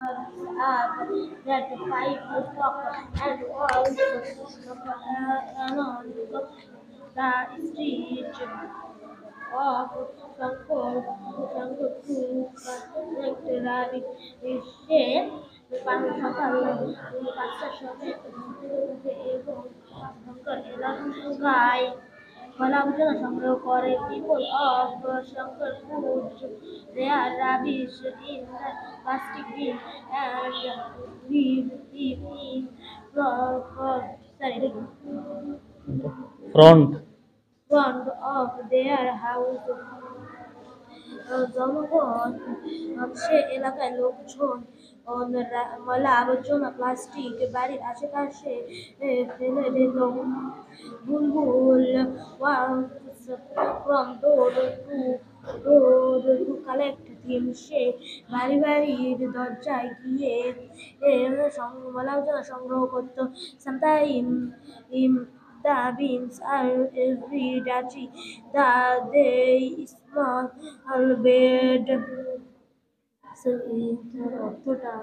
are that five o'clock and also along the street of Sangku Rabi সে সকাল ৫টার সময় এবং শঙ্কর এলাকায় আবর্জনা সংগ্রহ করে people of Shankarpur their rubbish in the plastic bin and leave it in sorry front front of their house জনগণ সে এলাকায় লোকজন ময়লা আবর্জনা প্লাস্টিক বাড়ির আশেপাশে ফেলে দিত বুলবুল walks from door to collect them সে বাড়ি বাড়ির দরজায় গিয়ে ময়লা আবর্জনা সংগ্রহ করত sometimes the beans are every dirty the they small bed so এই অর্থটা